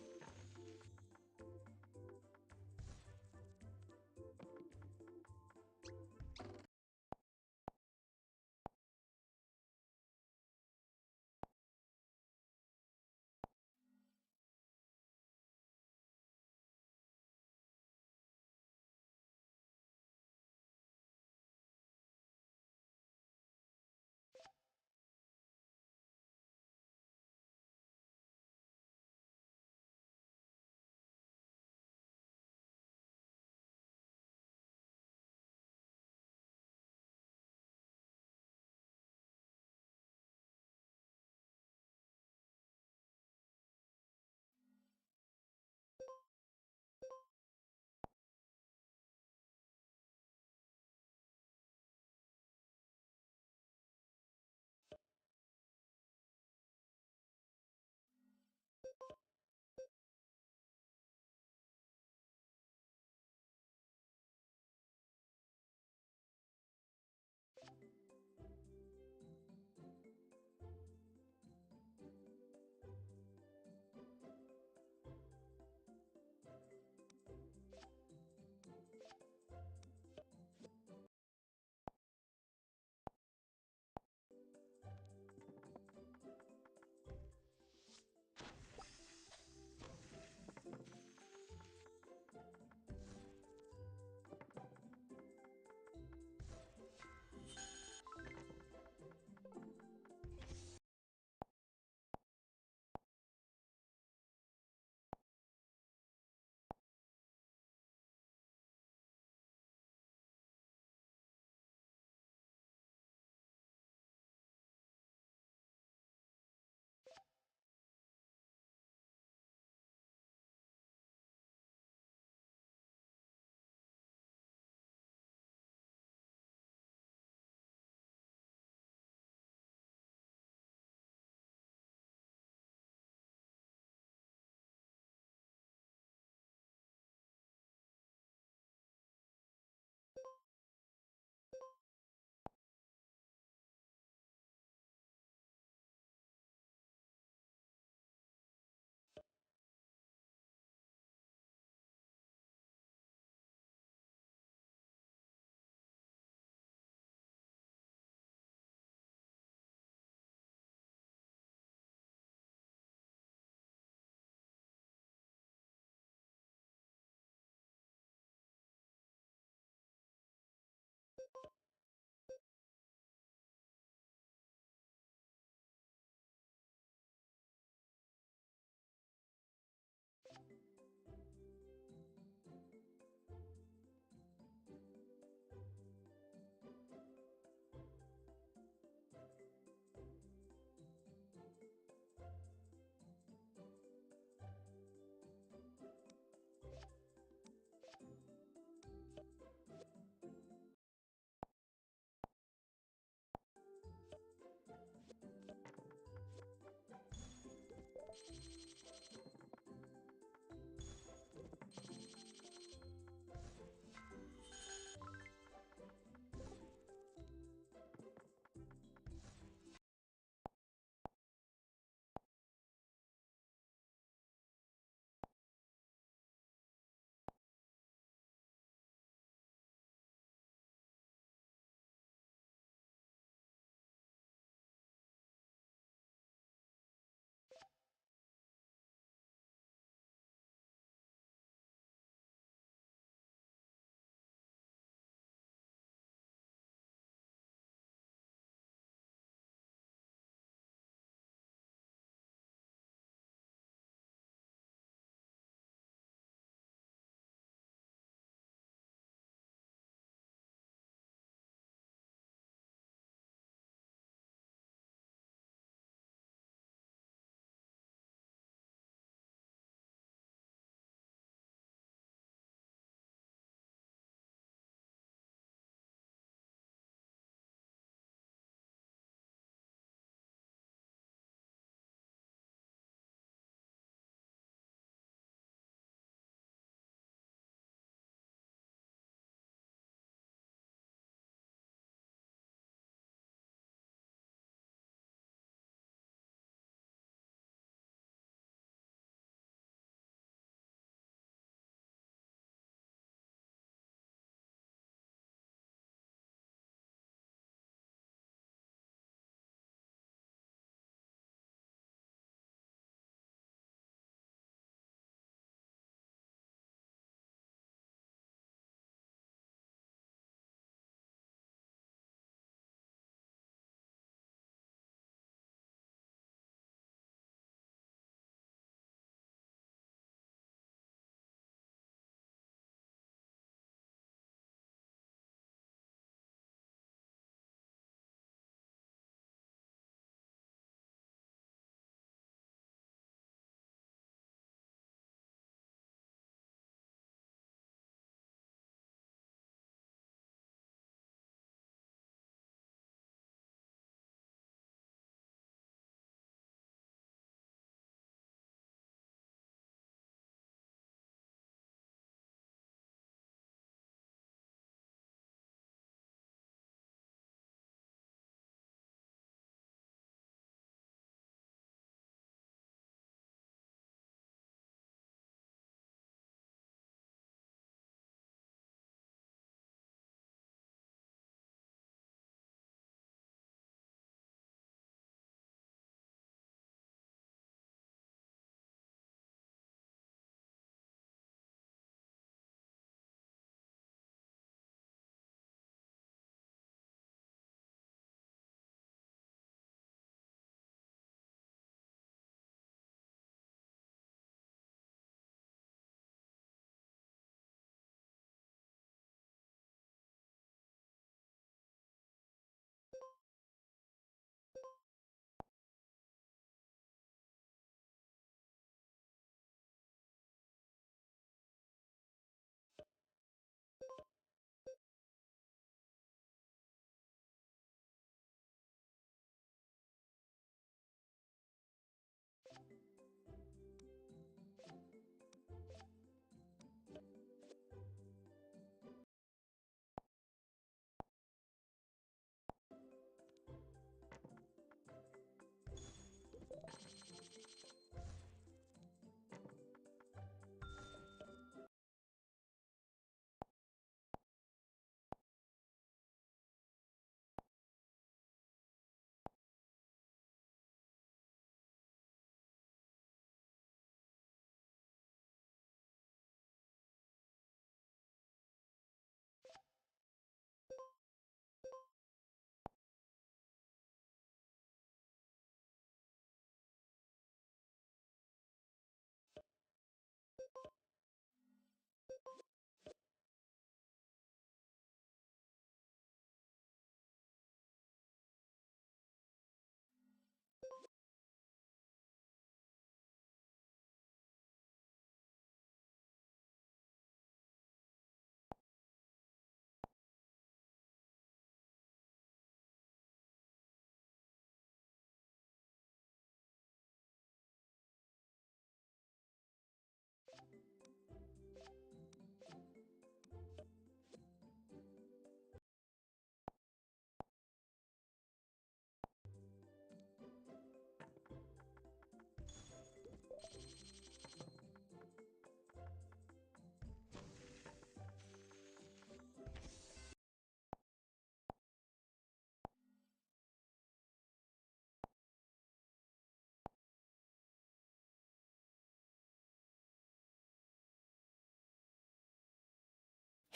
Got it.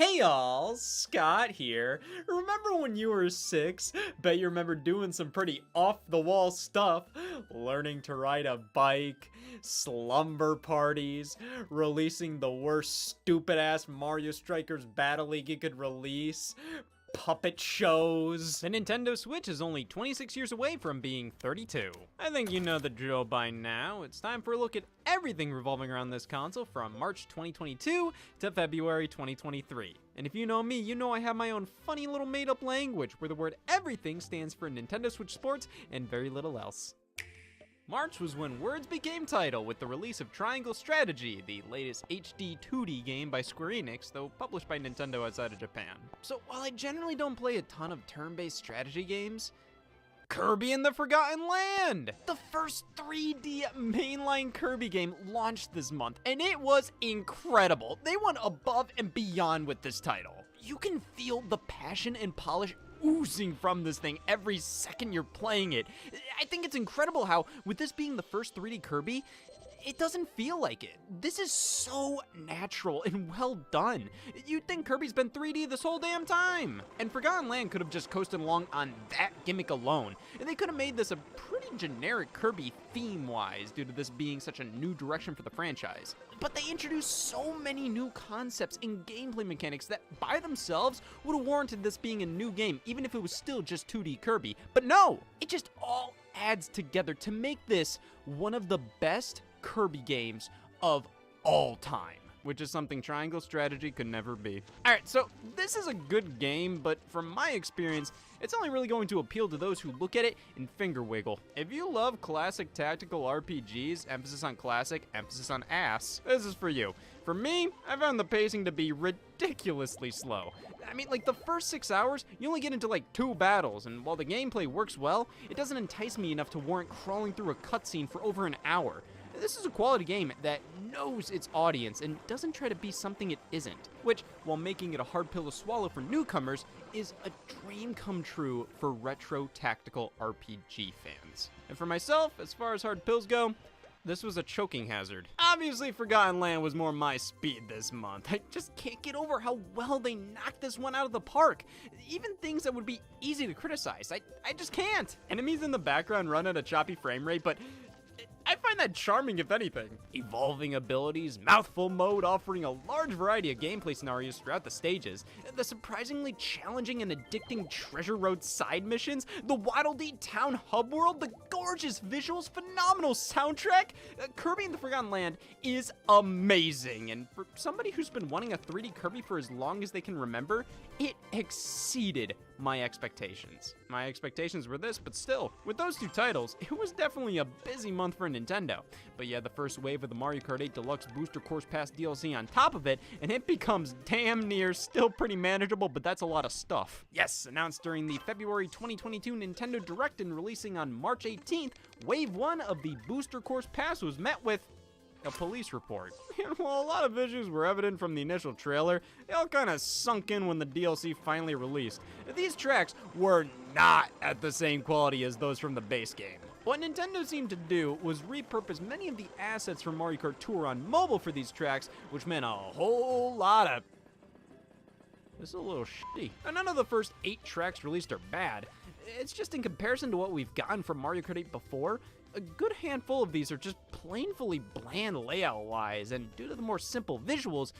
Hey y'all, Scott here. Remember when you were 6? Bet you remember doing some pretty off-the-wall stuff. Learning to ride a bike, slumber parties, releasing the worst stupid-ass Mario Strikers Battle League you could release, puppet shows. The Nintendo Switch is only 26 years away from being 32. I think you know the drill by now. It's time for a look at everything revolving around this console from March 2022 to February 2023. And if you know me, you know I have my own funny little made-up language where the word everything stands for Nintendo Switch Sports and very little else. March was when words became title with the release of Triangle Strategy, the latest HD 2D game by Square Enix, though published by Nintendo outside of Japan. So while I generally don't play a ton of turn-based strategy games, Kirby and the Forgotten Land! The first 3D mainline Kirby game launched this month, and it was incredible. They went above and beyond with this title. You can feel the passion and polish oozing from this thing every second you're playing it. I think it's incredible how, with this being the first 3D Kirby, it doesn't feel like it. This is so natural and well done. You'd think Kirby's been 3D this whole damn time. And Forgotten Land could have just coasted along on that gimmick alone. And they could have made this a pretty generic Kirby theme-wise due to this being such a new direction for the franchise. But they introduced so many new concepts and gameplay mechanics that by themselves would have warranted this being a new game, even if it was still just 2D Kirby. But no, it just all adds together to make this one of the best Kirby games of all time, which is something Triangle Strategy could never be. Alright, so this is a good game, but from my experience, it's only really going to appeal to those who look at it and finger wiggle. If you love classic tactical RPGs, emphasis on classic, emphasis on ass, this is for you. For me, I found the pacing to be ridiculously slow. I mean, like the first 6 hours, you only get into like 2 battles, and while the gameplay works well, it doesn't entice me enough to warrant crawling through a cutscene for over an hour. This is a quality game that knows its audience and doesn't try to be something it isn't, which, while making it a hard pill to swallow for newcomers, is a dream come true for retro tactical RPG fans. And for myself, as far as hard pills go, this was a choking hazard. Obviously, Forgotten Land was more my speed this month. I just can't get over how well they knocked this one out of the park. Even things that would be easy to criticize, I just can't. Enemies in the background run at a choppy frame rate, but I find that charming, if anything. Evolving abilities, mouthful mode offering a large variety of gameplay scenarios throughout the stages, the surprisingly challenging and addicting Treasure Road side missions, the Waddle Dee Town hub world, the gorgeous visuals, phenomenal soundtrack. Kirby and the Forgotten Land is amazing, and for somebody who's been wanting a 3D Kirby for as long as they can remember, it exceeded my expectations. My expectations were this, but still, with those two titles, it was definitely a busy month for Nintendo. But yeah, the first wave of the Mario Kart 8 Deluxe Booster Course Pass DLC on top of it, and it becomes damn near still pretty manageable, but that's a lot of stuff. Yes, announced during the February 2022 Nintendo Direct and releasing on March 18th, Wave 1 of the Booster Course Pass was met with a police report. And while a lot of issues were evident from the initial trailer, they all kind of sunk in when the DLC finally released. These tracks were not at the same quality as those from the base game. What Nintendo seemed to do was repurpose many of the assets from Mario Kart Tour on mobile for these tracks, which meant a whole lot of... This is a little shitty. And none of the first 8 tracks released are bad. It's just in comparison to what we've gotten from Mario Kart 8 before, a good handful of these are just plainly bland layout-wise, and due to the more simple visuals,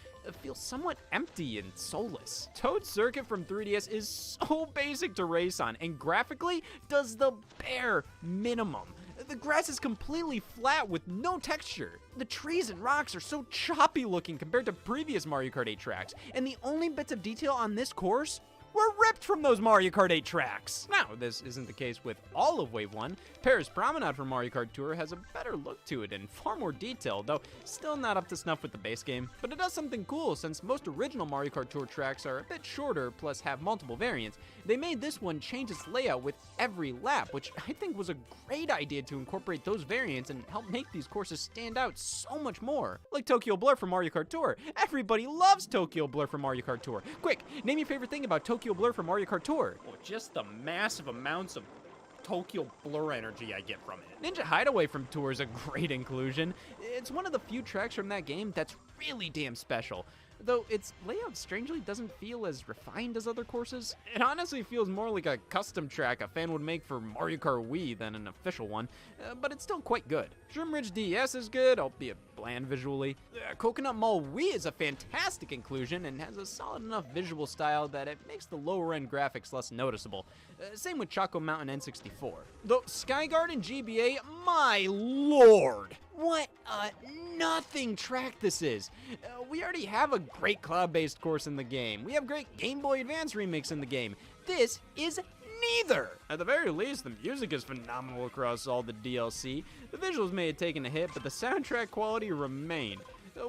feel somewhat empty and soulless. Toad Circuit from 3DS is so basic to race on, and graphically does the bare minimum. The grass is completely flat with no texture. The trees and rocks are so choppy looking compared to previous Mario Kart 8 tracks, and the only bits of detail on this course were ripped from those Mario Kart 8 tracks. Now, this isn't the case with all of Wave 1. Paris Promenade from Mario Kart Tour has a better look to it and far more detailed, though still not up to snuff with the base game. But it does something cool, since most original Mario Kart Tour tracks are a bit shorter, plus have multiple variants. They made this one change its layout with every lap, which I think was a great idea to incorporate those variants and help make these courses stand out so much more. Like Tokyo Blur from Mario Kart Tour. Everybody loves Tokyo Blur from Mario Kart Tour. Quick, name your favorite thing about Tokyo Blur from Mario Kart Tour. Well, just the massive amounts of Tokyo Blur energy I get from it. Ninja Hideaway from Tour is a great inclusion. It's one of the few tracks from that game that's really damn special. though its layout strangely doesn't feel as refined as other courses. It honestly feels more like a custom track a fan would make for Mario Kart Wii than an official one, but it's still quite good. Shroom Ridge DS is good, albeit bland visually. Coconut Mall Wii is a fantastic inclusion and has a solid enough visual style that it makes the lower end graphics less noticeable. Same with Choco Mountain N64. Though Sky Garden GBA, my lord! What a nothing track this is. We already have a great cloud-based course in the game. We have great Game Boy Advance remakes in the game. This is neither. At the very least, the music is phenomenal across all the DLC. The visuals may have taken a hit, but the soundtrack quality remained.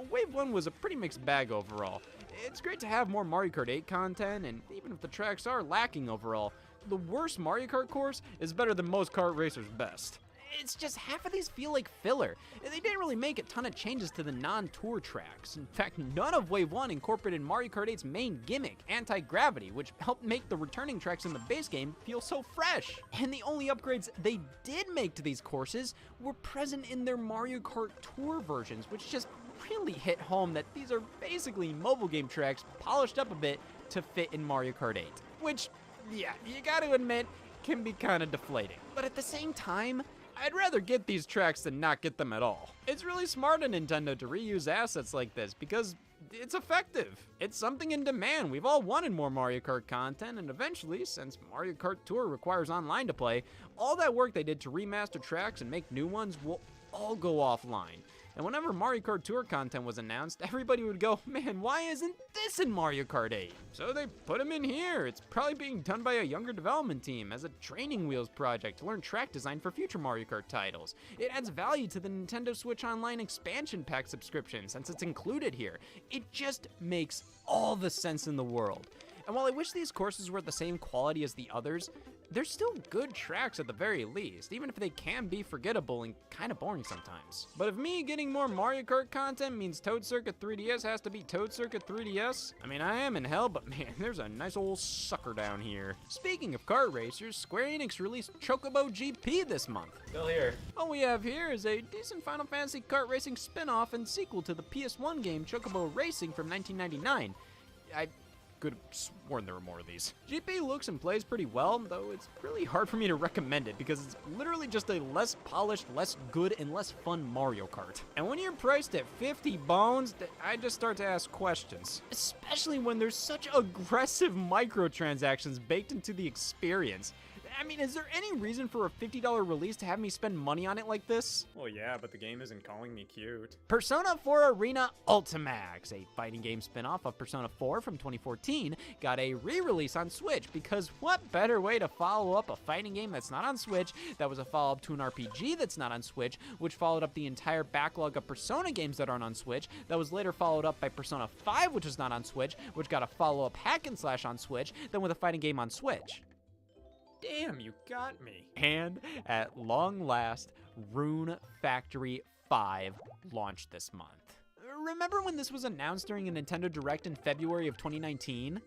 Wave 1 was a pretty mixed bag overall. It's great to have more Mario Kart 8 content, and even if the tracks are lacking overall, the worst Mario Kart course is better than most kart racers' best. It's just half of these feel like filler. They didn't really make a ton of changes to the non-tour tracks. In fact, none of Wave 1 incorporated Mario Kart 8's main gimmick, anti-gravity, which helped make the returning tracks in the base game feel so fresh. And the only upgrades they did make to these courses were present in their Mario Kart Tour versions, which just really hit home that these are basically mobile game tracks polished up a bit to fit in Mario Kart 8. Which, yeah, you gotta admit, can be kinda deflating. But at the same time, I'd rather get these tracks than not get them at all. It's really smart of Nintendo to reuse assets like this because it's effective. It's something in demand. We've all wanted more Mario Kart content, and eventually, since Mario Kart Tour requires online to play, all that work they did to remaster tracks and make new ones will all go offline. And whenever Mario Kart Tour content was announced, everybody would go, man, why isn't this in Mario Kart 8? So they put them in here. It's probably being done by a younger development team as a training wheels project to learn track design for future Mario Kart titles. It adds value to the Nintendo Switch Online expansion pack subscription since it's included here. It just makes all the sense in the world. And while I wish these courses were at the same quality as the others, they're still good tracks at the very least, even if they can be forgettable and kind of boring sometimes. But if me getting more Mario Kart content means Toad Circuit 3DS has to be Toad Circuit 3DS, I mean, I am in hell, but man, there's a nice old sucker down here. Speaking of kart racers, Square Enix released Chocobo GP this month. Still here. All we have here is a decent Final Fantasy kart racing spin-off and sequel to the PS1 game Chocobo Racing from 1999. I could have sworn there were more of these. GP looks and plays pretty well, though it's really hard for me to recommend it because it's literally just a less polished, less good, and less fun Mario Kart. And when you're priced at 50 bones, I just start to ask questions. Especially when there's such aggressive microtransactions baked into the experience. I mean, is there any reason for a $50 release to have me spend money on it like this? Well, yeah, but the game isn't calling me cute. Persona 4 Arena Ultimax, a fighting game spin-off of Persona 4 from 2014, got a re-release on Switch because what better way to follow up a fighting game that's not on Switch, that was a follow-up to an RPG that's not on Switch, which followed up the entire backlog of Persona games that aren't on Switch, that was later followed up by Persona 5, which is not on Switch, which got a follow-up hack and slash on Switch, then with a fighting game on Switch. Damn, you got me. And at long last, Rune Factory 5 launched this month. Remember when this was announced during a Nintendo Direct in February of 2019?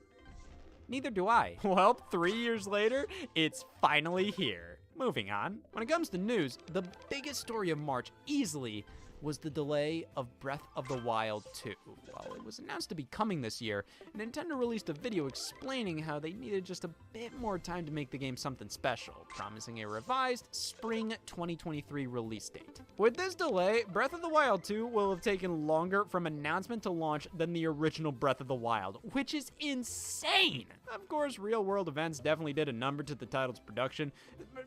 Neither do I. Well, 3 years later, it's finally here. Moving on. When it comes to news, the biggest story of March easily was the delay of Breath of the Wild 2. While it was announced to be coming this year, Nintendo released a video explaining how they needed just a bit more time to make the game something special, promising a revised spring 2023 release date. With this delay, Breath of the Wild 2 will have taken longer from announcement to launch than the original Breath of the Wild, which is insane! Of course, real-world events definitely did a number to the title's production,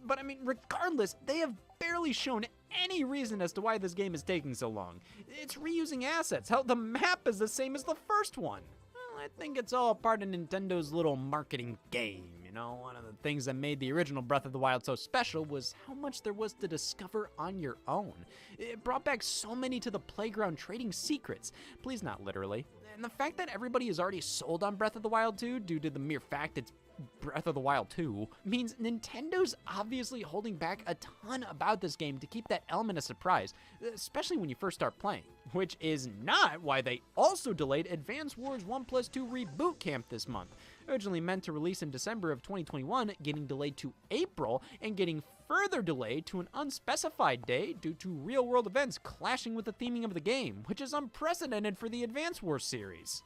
but I mean, regardless, they have barely shown any reason as to why this game is taking so long. It's reusing assets. Hell, the map is the same as the first one. Well, I think it's all part of Nintendo's little marketing game, you know? One of the things that made the original Breath of the Wild so special was how much there was to discover on your own. It brought back so many to the playground trading secrets. Please not literally. And the fact that everybody is already sold on Breath of the Wild 2 due to the mere fact it's Breath of the Wild 2 means Nintendo's obviously holding back a ton about this game to keep that element of surprise, especially when you first start playing. Which is not why they also delayed Advance Wars 1+2 Reboot Camp this month. Originally meant to release in December of 2021, getting delayed to April, and getting further delayed to an unspecified day due to real-world events clashing with the theming of the game, which is unprecedented for the Advance Wars series.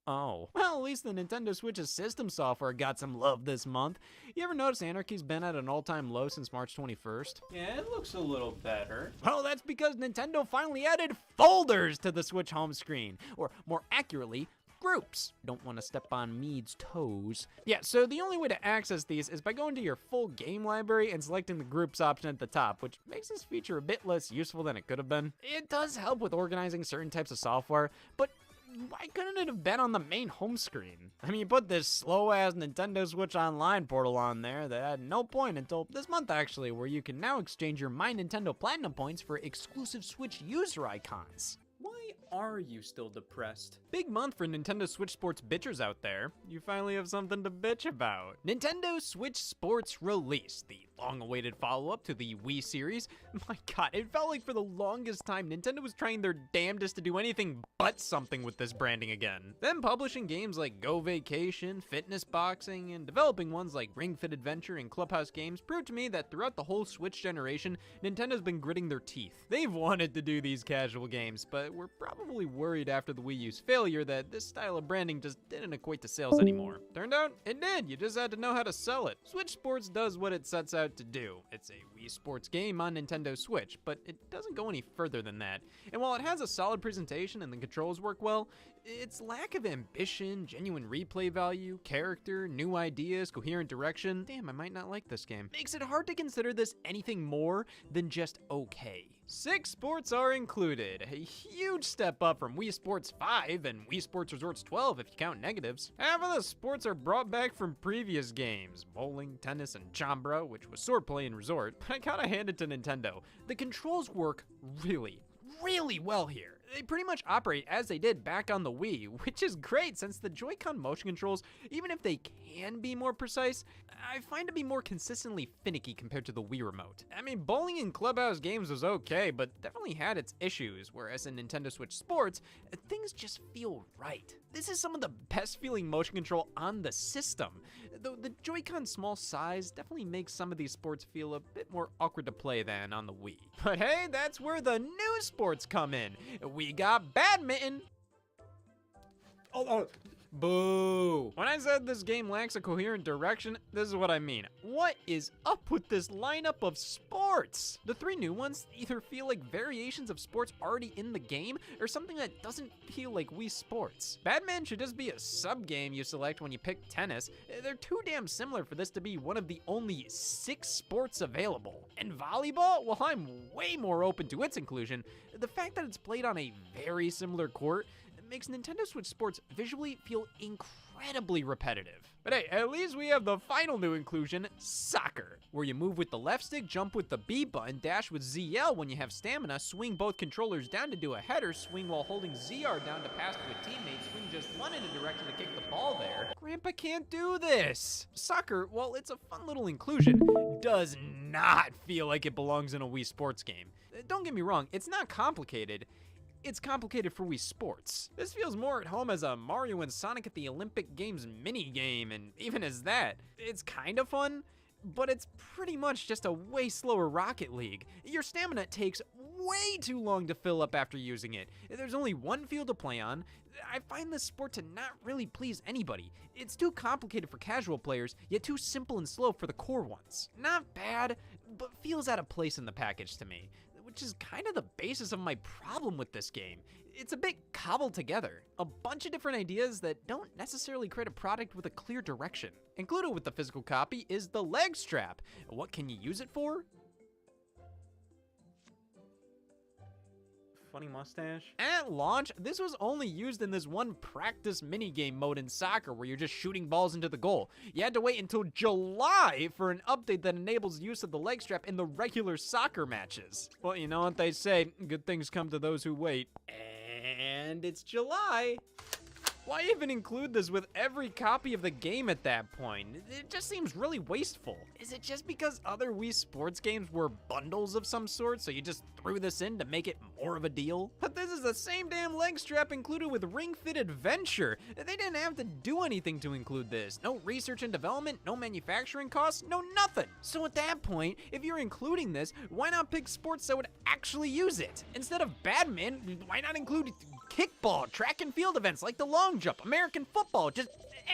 Oh. Well, at least the Nintendo Switch's system software got some love this month. You ever notice Anarchy's been at an all-time low since March 21st? Yeah, it looks a little better. Well, that's because Nintendo finally added folders to the Switch home screen. Or, more accurately, groups. Don't want to step on Mead's toes. Yeah, so the only way to access these is by going to your full game library and selecting the groups option at the top, which makes this feature a bit less useful than it could have been. It does help with organizing certain types of software, but why couldn't it have been on the main home screen? I mean, you put this slow-ass Nintendo Switch Online portal on there that had no point until this month, actually, where you can now exchange your My Nintendo Platinum points for exclusive Switch user icons. Why are you still depressed? Big month for Nintendo Switch Sports bitchers out there. You finally have something to bitch about. Nintendo Switch Sports Release, the long-awaited follow-up to the Wii series. My god, it felt like for the longest time Nintendo was trying their damnedest to do anything but something with this branding again. Them publishing games like Go Vacation, Fitness Boxing, and developing ones like Ring Fit Adventure and Clubhouse Games proved to me that throughout the whole Switch generation, Nintendo's been gritting their teeth. They've wanted to do these casual games, but were probably worried after the Wii U's failure that this style of branding just didn't equate to sales anymore. Turned out, it did. You just had to know how to sell it. Switch Sports does what it sets out to do. It's a Wii Sports game on Nintendo Switch, but it doesn't go any further than that. And while it has a solid presentation and the controls work well, its lack of ambition, genuine replay value, character, new ideas, coherent direction, damn, I might not like this game, makes it hard to consider this anything more than just okay. 6 sports are included, a huge step up from Wii Sports 5 and Wii Sports Resorts 12 if you count negatives. Half of the sports are brought back from previous games, bowling, tennis, and chambra, which was swordplay in Resort, but I gotta hand it to Nintendo. The controls work really well here. They pretty much operate as they did back on the Wii, which is great since the Joy-Con motion controls, even if they can be more precise, I find to be more consistently finicky compared to the Wii remote. I mean, bowling in Clubhouse Games was okay, but definitely had its issues, whereas in Nintendo Switch Sports, things just feel right. This is some of the best feeling motion control on the system, though the Joy-Con small size definitely makes some of these sports feel a bit more awkward to play than on the Wii. But hey, that's where the new sports come in. We got badminton. Oh, boo. When I said this game lacks a coherent direction, this is what I mean. What is up with this lineup of sports? The 3 new ones either feel like variations of sports already in the game or something that doesn't feel like Wii Sports. Badminton should just be a sub-game you select when you pick tennis. They're too damn similar for this to be one of the only 6 sports available. And volleyball, well, I'm way more open to its inclusion. The fact that it's played on a very similar court makes Nintendo Switch Sports visually feel incredibly repetitive. But hey, at least we have the final new inclusion, soccer, where you move with the left stick, jump with the B button, dash with ZL when you have stamina, swing both controllers down to do a header, swing while holding ZR down to pass to a teammate, swing just one in a direction to kick the ball there. Grandpa can't do this! Soccer, while it's a fun little inclusion, does not feel like it belongs in a Wii Sports game. Don't get me wrong, it's not complicated. It's complicated for Wii Sports. This feels more at home as a Mario and Sonic at the Olympic Games mini-game, and even as that, it's kind of fun, but it's pretty much just a way slower Rocket League. Your stamina takes way too long to fill up after using it. There's only one field to play on. I find this sport to not really please anybody. It's too complicated for casual players, yet too simple and slow for the core ones. Not bad, but feels out of place in the package to me, which is kind of the basis of my problem with this game. It's a bit cobbled together. A bunch of different ideas that don't necessarily create a product with a clear direction. Included with the physical copy is the leg strap. What can you use it for? Funny mustache. At launch, this was only used in this one practice minigame mode in soccer where you're just shooting balls into the goal. You had to wait until July for an update that enables use of the leg strap in the regular soccer matches. Well, you know what they say, good things come to those who wait. And it's July. Why even include this with every copy of the game at that point? It just seems really wasteful. Is it just because other Wii Sports games were bundles of some sort, so you just threw this in to make it more of a deal? But this is the same damn leg strap included with Ring Fit Adventure. They didn't have to do anything to include this. No research and development, no manufacturing costs, no nothing. So at that point, if you're including this, why not pick sports that would actually use it? Instead of badminton, why not include kickball, track and field events like the long jump, American football, just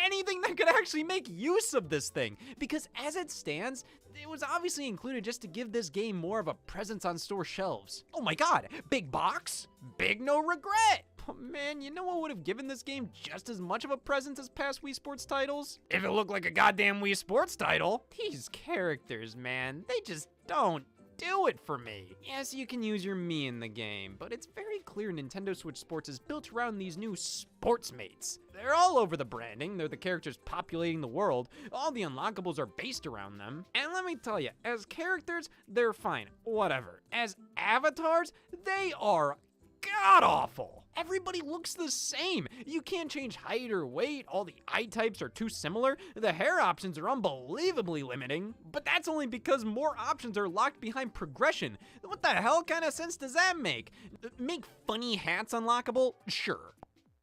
anything that could actually make use of this thing. Because as it stands, it was obviously included just to give this game more of a presence on store shelves. Oh my god, big box, big no regret. Oh man, you know what would have given this game just as much of a presence as past Wii Sports titles? If it looked like a goddamn Wii Sports title. These characters, man, they just don't do it for me. Yes, you can use your Mii in the game, but it's very clear Nintendo Switch Sports is built around these new sports mates. They're all over the branding, they're the characters populating the world, all the unlockables are based around them. And let me tell you, as characters, they're fine, whatever. As avatars, they are god-awful. Everybody looks the same. You can't change height or weight, all the eye types are too similar, the hair options are unbelievably limiting, but that's only because more options are locked behind progression. What the hell kind of sense does that make? Make funny hats unlockable? Sure.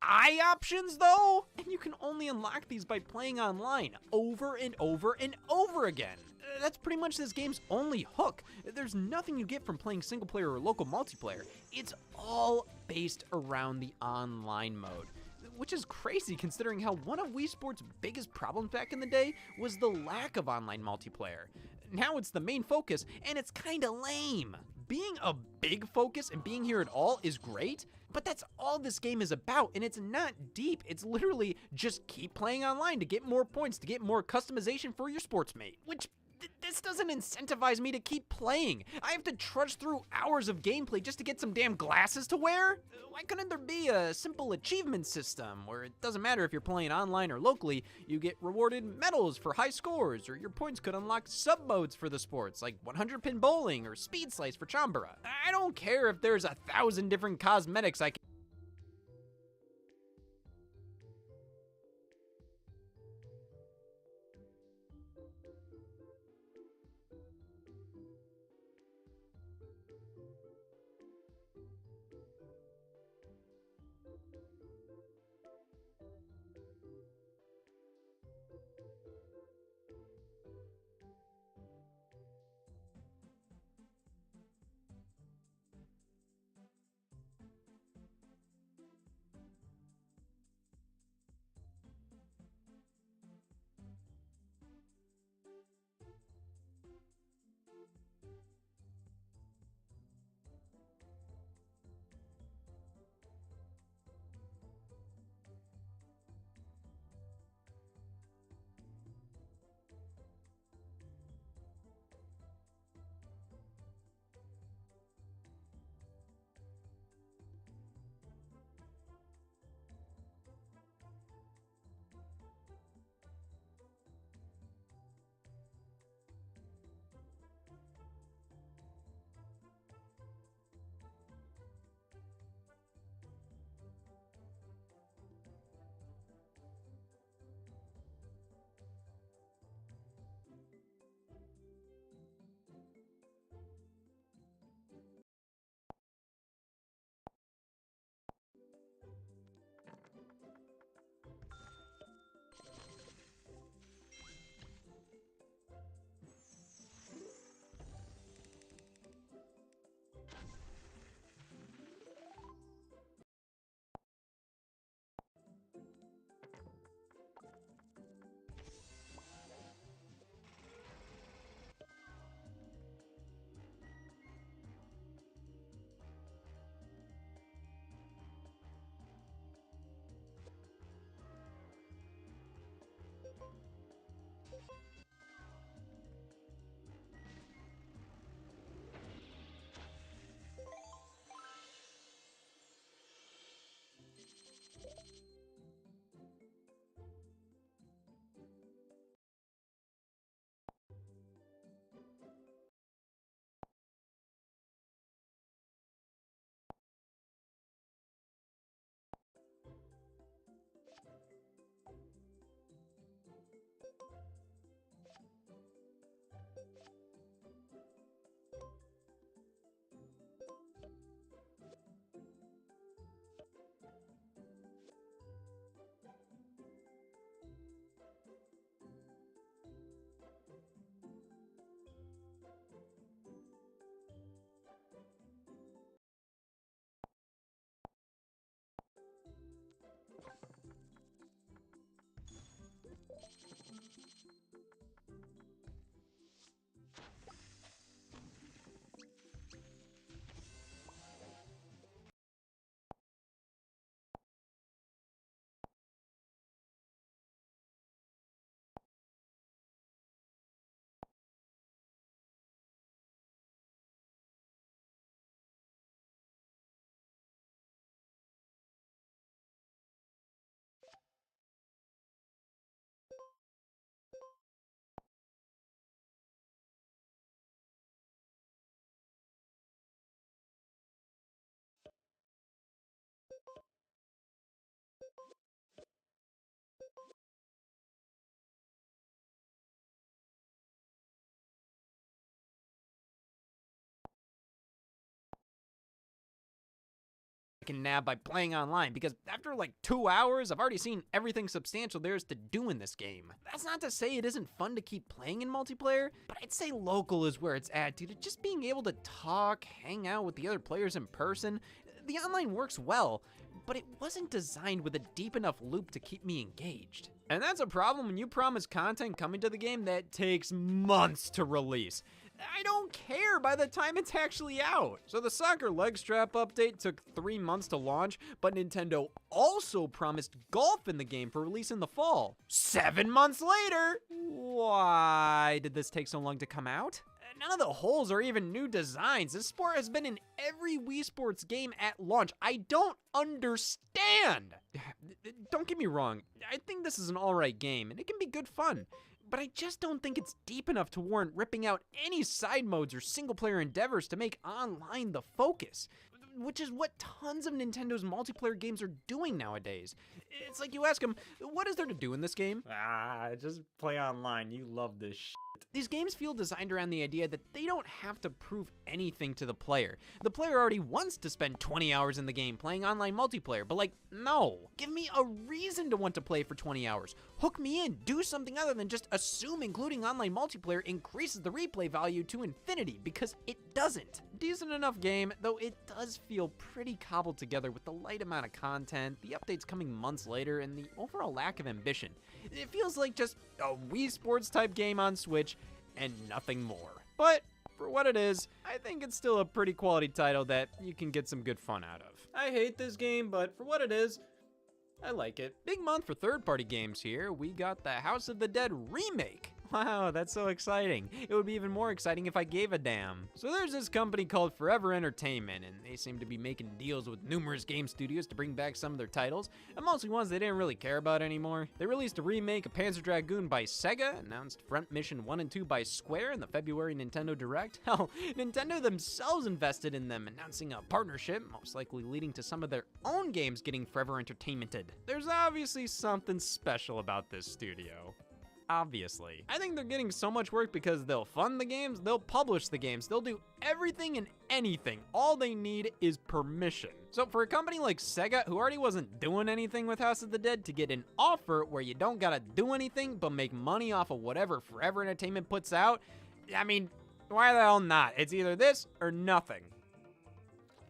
Eye options though? And you can only unlock these by playing online over and over and over again. That's pretty much this game's only hook. There's nothing you get from playing single player or local multiplayer. It's all based around the online mode, which is crazy considering how one of Wii Sports' biggest problems back in the day was the lack of online multiplayer. Now it's the main focus, and it's kinda lame. Being a big focus and being here at all is great, but that's all this game is about, and it's not deep. It's literally just keep playing online to get more points, to get more customization for your sportsmate, which this doesn't incentivize me to keep playing. I have to trudge through hours of gameplay just to get some damn glasses to wear? Why couldn't there be a simple achievement system where it doesn't matter if you're playing online or locally, you get rewarded medals for high scores, or your points could unlock sub-modes for the sports, like 100-pin bowling or speed slice for Chambara. I don't care if there's 1,000 different cosmetics I can can nab by playing online, because after like 2 hours, I've already seen everything substantial there is to do in this game. That's not to say it isn't fun to keep playing in multiplayer, but I'd say local is where it's at, dude. Just being able to talk, hang out with the other players in person. The online works well, but it wasn't designed with a deep enough loop to keep me engaged. And that's a problem when you promise content coming to the game that takes months to release. I don't care by the time it's actually out. So the soccer leg strap update took 3 months to launch, but Nintendo also promised golf in the game for release in the fall. 7 months later! Why did this take so long to come out? None of the holes are even new designs. This sport has been in every Wii Sports game at launch. I don't understand. Don't get me wrong. I think this is an alright game, and it can be good fun. But I just don't think it's deep enough to warrant ripping out any side modes or single-player endeavors to make online the focus, which is what tons of Nintendo's multiplayer games are doing nowadays. It's like you ask them, what is there to do in this game? Just play online. You love this shit. These games feel designed around the idea that they don't have to prove anything to the player. The player already wants to spend 20 hours in the game playing online multiplayer, but like, no. Give me a reason to want to play for 20 hours. Hook me in, do something other than just assume including online multiplayer increases the replay value to infinity, because it doesn't. Decent enough game, though it does feel pretty cobbled together with the light amount of content, the updates coming months later, and the overall lack of ambition. It feels like just a Wii Sports type game on Switch and nothing more. But for what it is, I think it's still a pretty quality title that you can get some good fun out of. I hate this game, but for what it is, I like it. Big month for third-party games here. We got the House of the Dead remake. Wow, that's so exciting. It would be even more exciting if I gave a damn. So there's this company called Forever Entertainment, and they seem to be making deals with numerous game studios to bring back some of their titles, and mostly ones they didn't really care about anymore. They released a remake of Panzer Dragoon by Sega, announced Front Mission 1 and 2 by Square in the February Nintendo Direct. Hell, Nintendo themselves invested in them, announcing a partnership, most likely leading to some of their own games getting Forever Entertainmented. There's obviously something special about this studio. Obviously. I think they're getting so much work because they'll fund the games, they'll publish the games, they'll do everything and anything. All they need is permission. So for a company like Sega, who already wasn't doing anything with House of the Dead, to get an offer where you don't gotta do anything but make money off of whatever Forever Entertainment puts out, I mean, why the hell not? It's either this or nothing.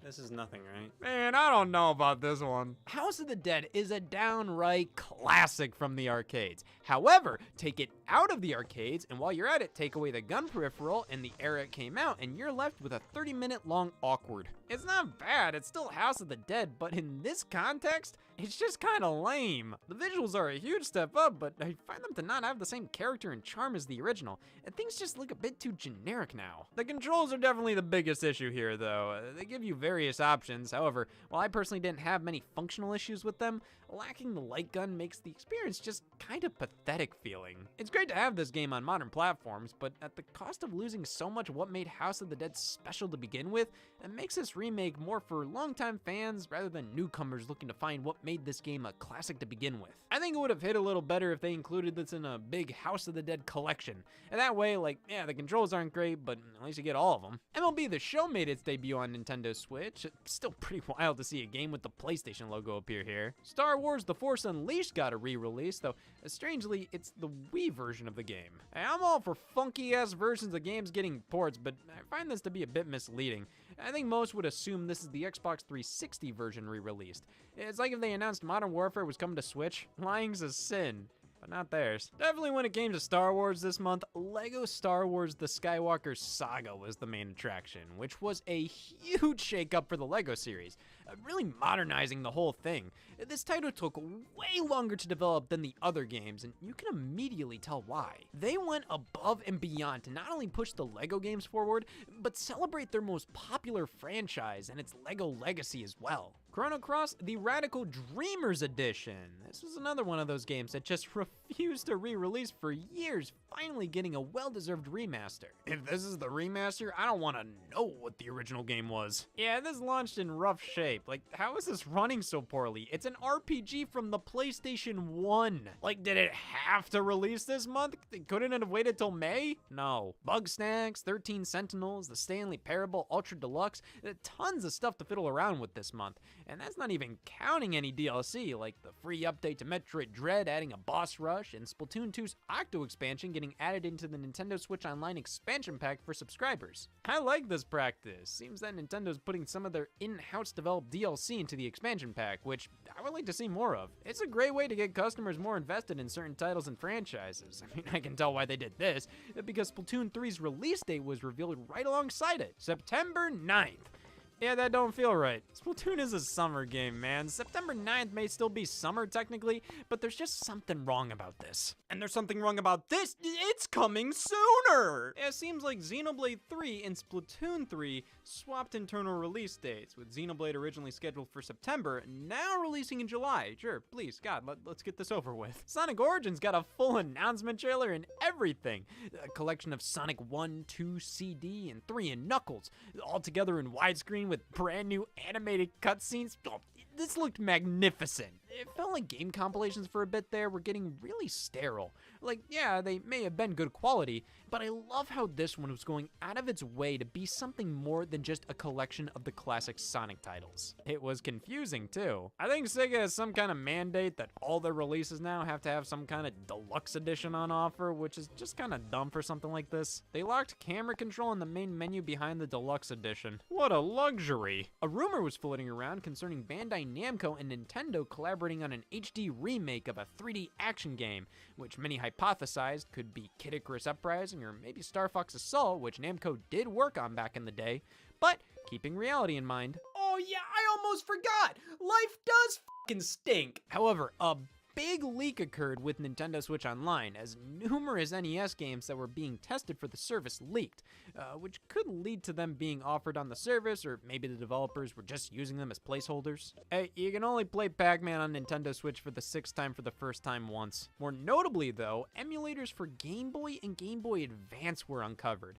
This is nothing, right? Man, I don't know about this one. House of the Dead is a downright classic from the arcades. However, take it out of the arcades, and while you're at it, take away the gun peripheral and the era it came out, and you're left with a 30-minute long awkward. It's not bad, it's still House of the Dead, but in this context, it's just kinda lame. The visuals are a huge step up, but I find them to not have the same character and charm as the original, and things just look a bit too generic now. The controls are definitely the biggest issue here, though. They give you various options. However, while I personally didn't have many functional issues with them, lacking the light gun makes the experience just kinda pathetic feeling. It's great to have this game on modern platforms, but at the cost of losing so much of what made House of the Dead special to begin with, it makes this remake more for longtime fans rather than newcomers looking to find what made this game a classic to begin with. I think it would have hit a little better if they included this in a big House of the Dead collection. And that way, like, yeah, the controls aren't great, but at least you get all of them. MLB The Show made its debut on Nintendo Switch. It's still pretty wild to see a game with the PlayStation logo appear here. Star Wars The Force Unleashed got a re-release, though strangely, it's the Wii version of the game. I'm all for funky-ass versions of games getting ports, but I find this to be a bit misleading. I think most would assume this is the Xbox 360 version re-released. It's like if they announced Modern Warfare was coming to Switch. Lying's a sin, but not theirs. Definitely when it came to Star Wars this month, LEGO Star Wars The Skywalker Saga was the main attraction, which was a huge shakeup for the LEGO series, really modernizing the whole thing. This title took way longer to develop than the other games, and you can immediately tell why. They went above and beyond to not only push the LEGO games forward, but celebrate their most popular franchise and its LEGO legacy as well. Chrono Cross, the Radical Dreamers Edition. This was another one of those games that just refused to re-release for years, finally getting a well-deserved remaster. If this is the remaster, I don't want to know what the original game was. Yeah, this launched in rough shape. Like, how is this running so poorly? It's an RPG from the PlayStation 1. Like, did it have to release this month? Couldn't it have waited till May? No. Bugsnax, 13 Sentinels, the Stanley Parable Ultra Deluxe, tons of stuff to fiddle around with this month. And that's not even counting any DLC, like the free update to Metroid Dread adding a boss rush, and Splatoon 2's Octo expansion getting added into the Nintendo Switch Online expansion pack for subscribers. I like this practice. Seems that Nintendo's putting some of their in-house developed DLC into the expansion pack, which I would like to see more of. It's a great way to get customers more invested in certain titles and franchises. I mean, I can tell why they did this, because Splatoon 3's release date was revealed right alongside it, September 9th. Yeah, that don't feel right. Splatoon is a summer game, man. September 9th may still be summer technically, but there's just something wrong about this. And there's something wrong about this. It's coming sooner! It seems like Xenoblade 3 and Splatoon 3 swapped internal release dates, with Xenoblade originally scheduled for September, now releasing in July. Sure, please, God, let's get this over with. Sonic Origins got a full announcement trailer and everything. A collection of Sonic 1, 2 CD, and 3 in Knuckles, all together in widescreen with brand new animated cutscenes. Oh, this looked magnificent. It felt like game compilations for a bit there were getting really sterile. Like, yeah, they may have been good quality, but I love how this one was going out of its way to be something more than just a collection of the classic Sonic titles. It was confusing too. I think Sega has some kind of mandate that all their releases now have to have some kind of deluxe edition on offer, which is just kind of dumb for something like this. They locked camera control in the main menu behind the deluxe edition. What a luxury. A rumor was floating around concerning Bandai Namco and Nintendo collaborating on an HD remake of a 3D action game, which many hypothesized could be Kid Icarus Uprising or maybe Star Fox Assault, which Namco did work on back in the day, but keeping reality in mind. Oh yeah, I almost forgot! Life does fucking stink! However, a big leak occurred with Nintendo Switch Online, as numerous NES games that were being tested for the service leaked, which could lead to them being offered on the service, or maybe the developers were just using them as placeholders. Hey, you can only play Pac-Man on Nintendo Switch for the 6th time for the first time once. More notably though, emulators for Game Boy and Game Boy Advance were uncovered,